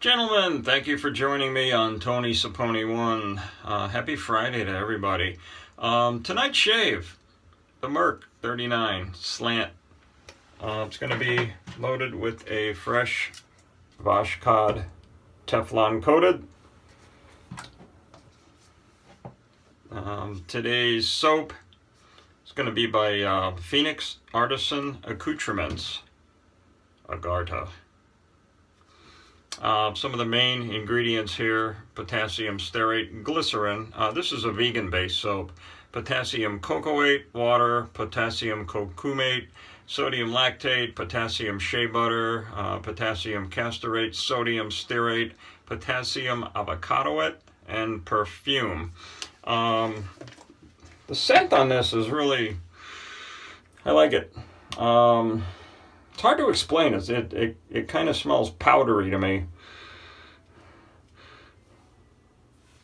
Gentlemen, thank you for joining me on Tony Saponi 1. Happy Friday to everybody. Tonight's shave, the Merkur 39 slant. It's going to be loaded with a fresh Voskhod Teflon coated. Today's soap is going to be by Phoenix Artisan Accoutrements, AGHARTA. Some of the main ingredients here: potassium stearate, glycerin. This is a vegan-based soap. Potassium cocoate, water, potassium curcumate, sodium lactate, potassium shea butter, potassium castorate, sodium stearate, potassium avocadoate, and perfume. The scent on this is really, I like it. It's hard to explain. It kind of smells powdery to me.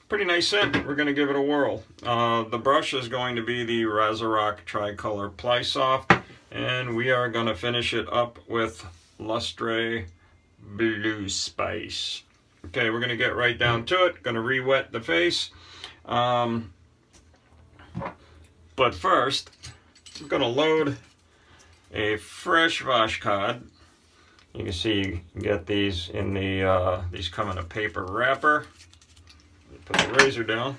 Pretty nice scent. We're going to give it a whirl. The brush is going to be the Razarock Tricolor Ply Soft, and we are going to finish it up with Lustray Blue Spice. Okay, we're going to get right down to it. Going to re-wet the face. But first, I'm going to load a fresh Voskhod. You can see you can get these in the these come in a paper wrapper. Put the razor down.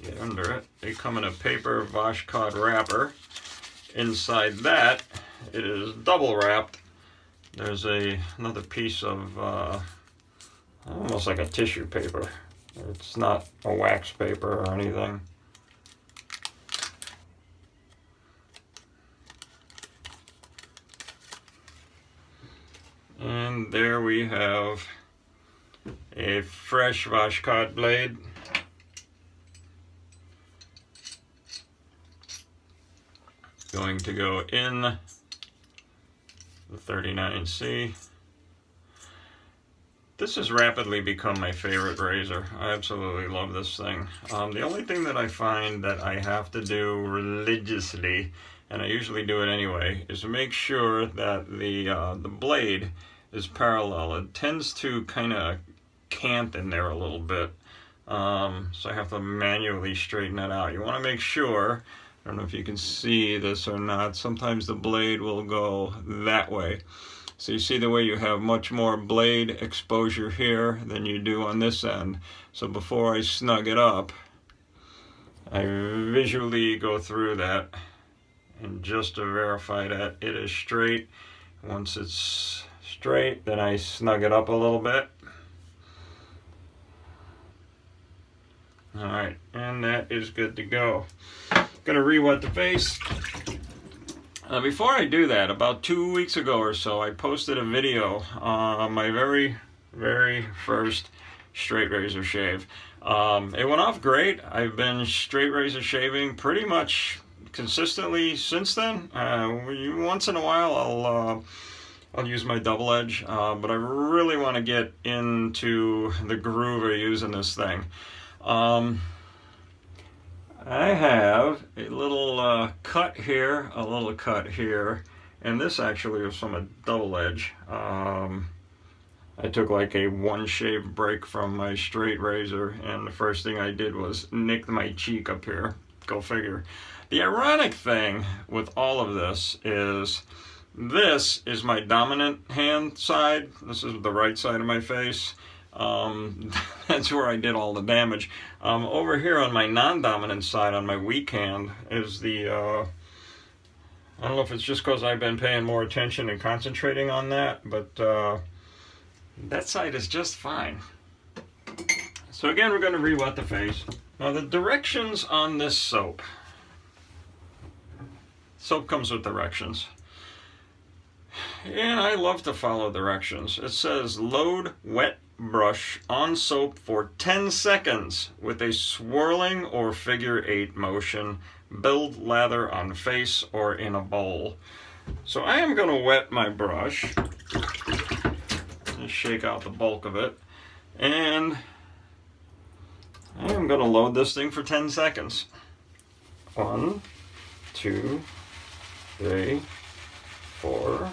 Get under it. They come in a paper Voskhod wrapper. Inside that, it is double wrapped. There's another piece of almost like a tissue paper. It's not a wax paper or anything. And there we have a fresh Voskhod blade. Going to go in the 39C. This has rapidly become my favorite razor. I absolutely love this thing. The only thing that I find that I have to do religiously, and I usually do it anyway, is to make sure that the blade is parallel. It tends to kind of cant in there a little bit, so I have to manually straighten it out. You want to make sure, I don't know if you can see this or not, sometimes the blade will go that way. So you see the way you have much more blade exposure here than you do on this end. So before I snug it up, I visually go through that, and just to verify that it is straight. Once it's straight, then I snug it up a little bit. Alright, and that is good to go. Gonna re-wet the face. Before I do that, about 2 weeks ago or so, I posted a video on my very first straight razor shave. It went off great. I've been straight razor shaving pretty much consistently since then. Once in a while I'll use my double edge, but I really want to get into the groove of using this thing. I have a little cut here, a little cut here, and this actually was from a double edge. I took like a one shave break from my straight razor, and the first thing I did was nick my cheek up here. Go figure. The ironic thing with all of this is my dominant hand side. This is the right side of my face. That's where I did all the damage. Over here on my non-dominant side, on my weak hand, is the, I don't know if it's just because I've been paying more attention and concentrating on that, but that side is just fine. So again, we're going to re-wet the face. Now the directions on this soap. Soap comes with directions. And I love to follow directions. It says load wet brush on soap for 10 seconds with a swirling or figure 8 motion. Build lather on face or in a bowl. So I am going to wet my brush. Just shake out the bulk of it. And I am going to load this thing for 10 seconds. 1, 2, 3, 4,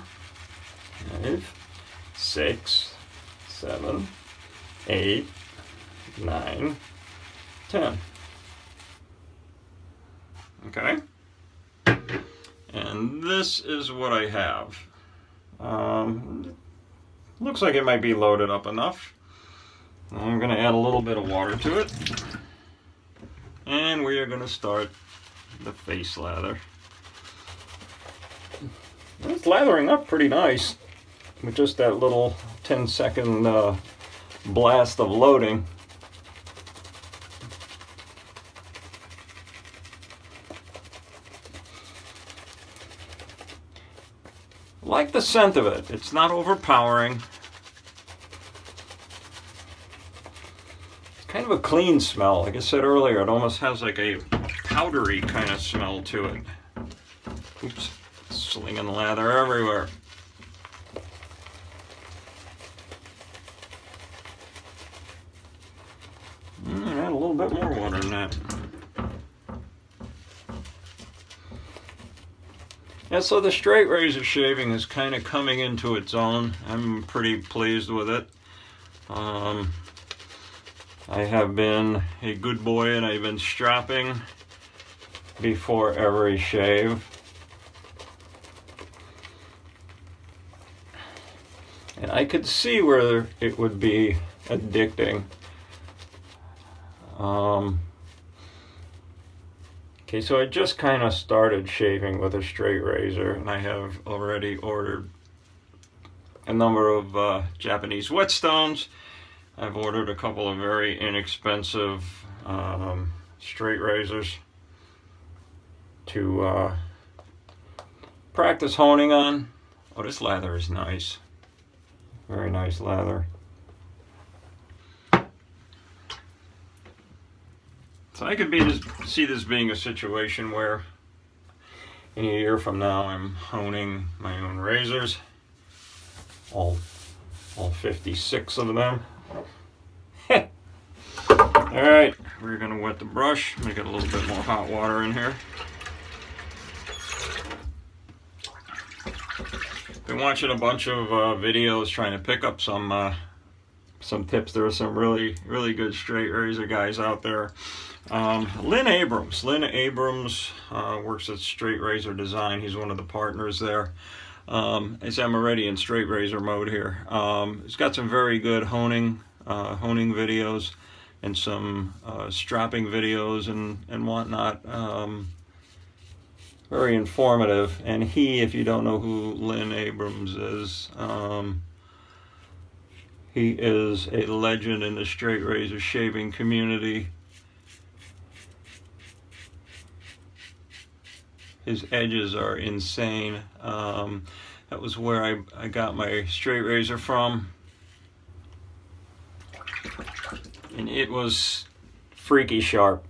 5, 6, 7, 8, 9, 10. Okay? And this is what I have. Looks like it might be loaded up enough. I'm going to add a little bit of water to it. And we are going to start the face lather. It's lathering up pretty nice with just that little 10-second blast of loading. I like the scent of it. It's not overpowering. It's kind of a clean smell. Like I said earlier, it almost has like a powdery kind of smell to it. Oops, slinging lather everywhere. Add a little bit more water in that. Yeah, so the straight razor shaving is kind of coming into its own. I'm pretty pleased with it. I have been a good boy and I've been strapping before every shave. And I could see where it would be addicting. Okay, so I just kind of started shaving with a straight razor, and I have already ordered a number of Japanese whetstones. I've ordered a couple of very inexpensive straight razors to practice honing on. Oh, this lather is nice. Very nice lather. So I could see this being a situation where in a year from now I'm honing my own razors, all 56 of them. Alright, we're going to wet the brush. I'm going to get a little bit more hot water in here. Been watching a bunch of videos trying to pick up some tips. There are some really good straight razor guys out there. Lynn Abrams works at Straight Razor Design. He's one of the partners there. As I'm already in straight razor mode here. He's got some very good honing videos and some strapping videos and whatnot. Very informative. And he, if you don't know who Lynn Abrams is, he is a legend in the straight razor shaving community. His edges are insane. That was where I got my straight razor from. And it was freaky sharp.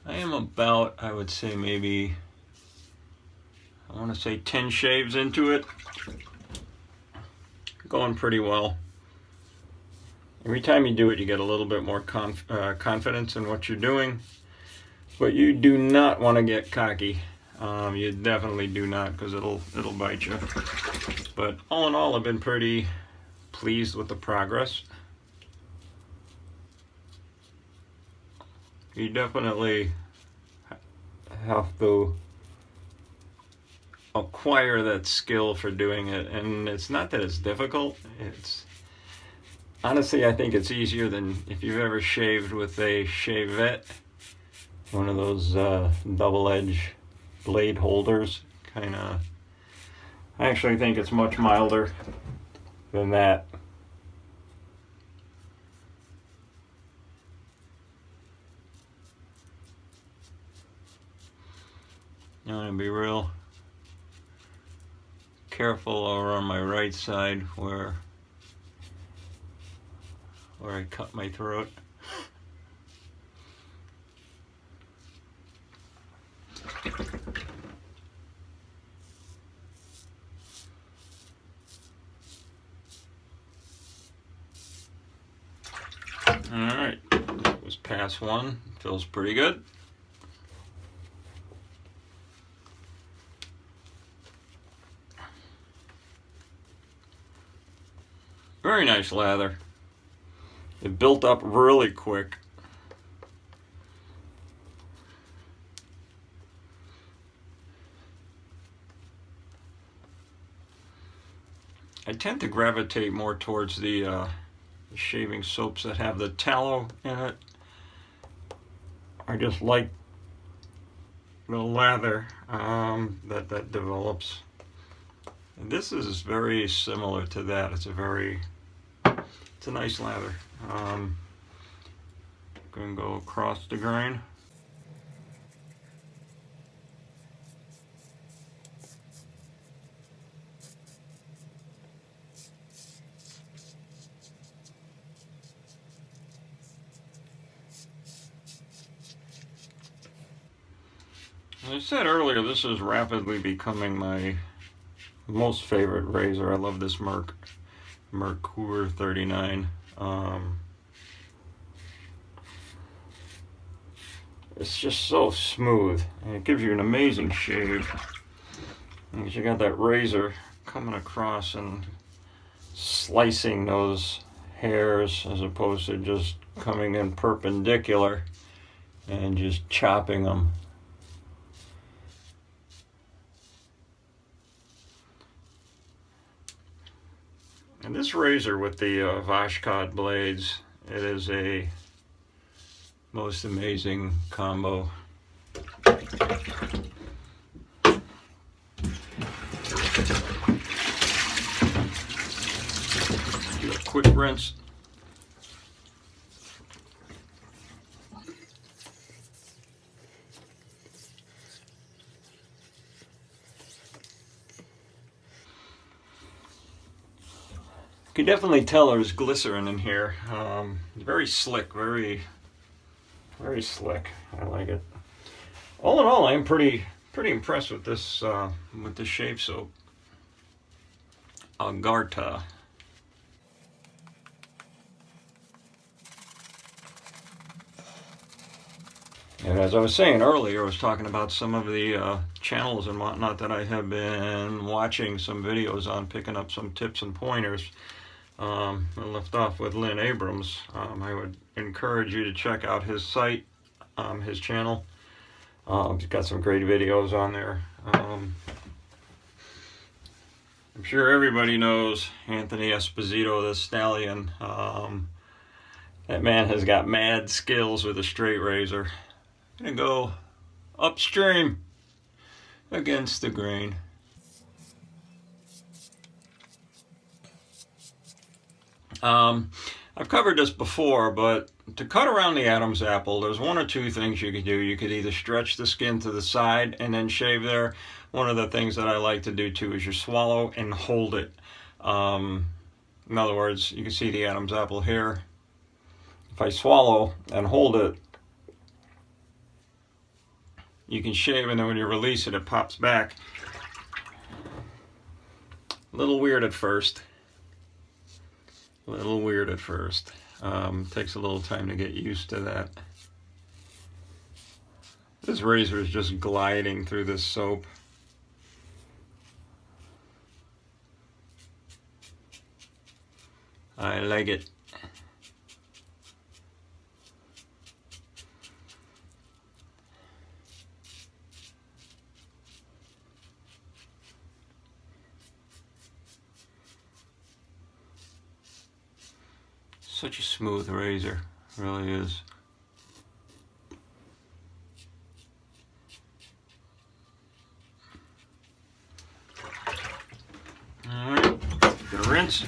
I am about, I would say maybe, I want to say 10 shaves into it. Going pretty well. Every time you do it, you get a little bit more confidence in what you're doing. But you do not want to get cocky. You definitely do not, because it'll bite you. But all in all, I've been pretty pleased with the progress. You definitely have to acquire that skill for doing it, and it's not that it's difficult. It's honestly, I think it's easier than if you've ever shaved with a shavette, one of those double-edge blade holders. I actually think it's much milder than that. I'm going to be real careful over on my right side where I cut my throat. last one. Feels pretty good. Very nice lather. It built up really quick. I tend to gravitate more towards the shaving soaps that have the tallow in it. I just like the lather that develops. And this is very similar to that. It's a nice lather. Gonna go across the grain. As I said earlier, this is rapidly becoming my most favorite razor. I love this Merkur 39. It's just so smooth, and it gives you an amazing shave. And you got that razor coming across and slicing those hairs as opposed to just coming in perpendicular and just chopping them. And this razor with the Voskhod blades, it is a most amazing combo. Do a quick rinse. You can definitely tell there's glycerin in here. Very slick, very slick. I like it. All in all, I'm pretty impressed with this shave soap. AGHARTA. And as I was saying earlier, I was talking about some of the channels and whatnot that I have been watching some videos on, picking up some tips and pointers. I left off with Lynn Abrams. I would encourage you to check out his site, his channel. He's got some great videos on there. I'm sure everybody knows Anthony Esposito, the Stallion. That man has got mad skills with a straight razor. Gonna go upstream against the grain. I've covered this before, but to cut around the Adam's apple, there's one or two things you could do. You could either stretch the skin to the side and then shave there. One of the things that I like to do too is you swallow and hold it. In other words, you can see the Adam's apple here. If I swallow and hold it, you can shave, and then when you release it, it pops back. A little weird at first. Takes a little time to get used to that. This razor is just gliding through this soap. I like it. Such a smooth razor, really is. All right, gonna rinse.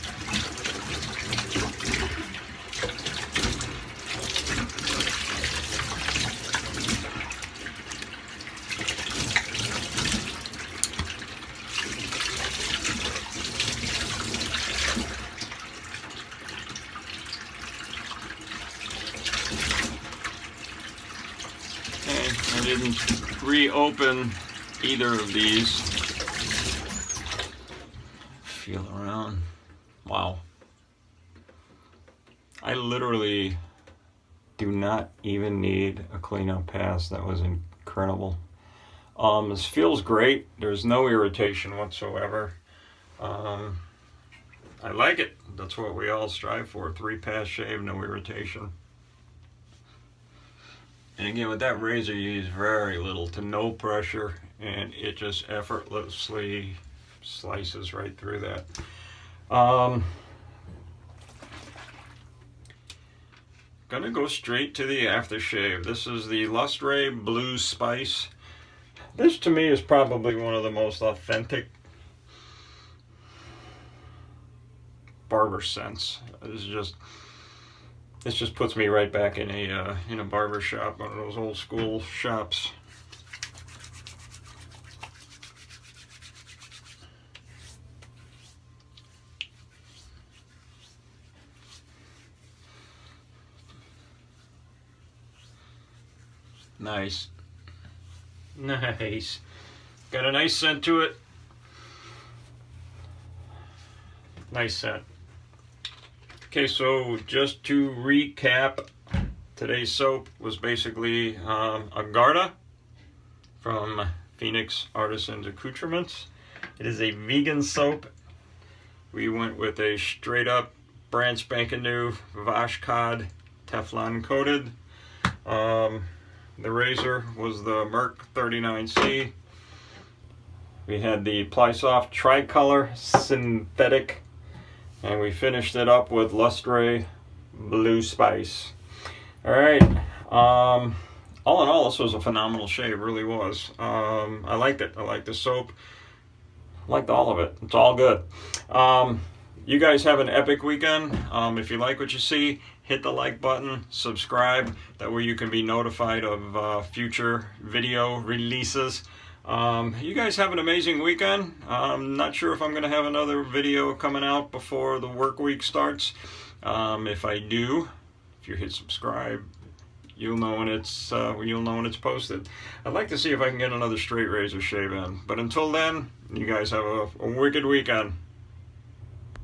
I didn't reopen either of these. Feel around. Wow. I literally do not even need a cleanup pass. That was incredible. This feels great. There's no irritation whatsoever. I like it. That's what we all strive for. 3-pass shave, no irritation. And again, with that razor, you use very little to no pressure, and it just effortlessly slices right through that. Gonna go straight to the aftershave. This is the Lustray Blue Spice. This to me is probably one of the most authentic barber scents. This just puts me right back in a barber shop, one of those old school shops. Nice. Nice. Got a nice scent to it. Nice scent. Okay, so just to recap, today's soap was basically AGHARTA from Phoenix Artisan Accoutrements. It is a vegan soap. We went with a straight up brand spanking new Voskhod Teflon coated. The razor was the Merkur 39C. We had the Plysoft Tricolor Synthetic, and we finished it up with Lustray Blue Spice. All right. All in all, this was a phenomenal shave. Really was. I liked it. I liked the soap. I liked all of it. It's all good. You guys have an epic weekend. If you like what you see, hit the like button, subscribe. That way you can be notified of future video releases. You guys have an amazing weekend. I'm not sure if I'm going to have another video coming out before the work week starts. If I do, if you hit subscribe, you'll know when it's posted. I'd like to see if I can get another straight razor shave in. But until then, you guys have a wicked weekend.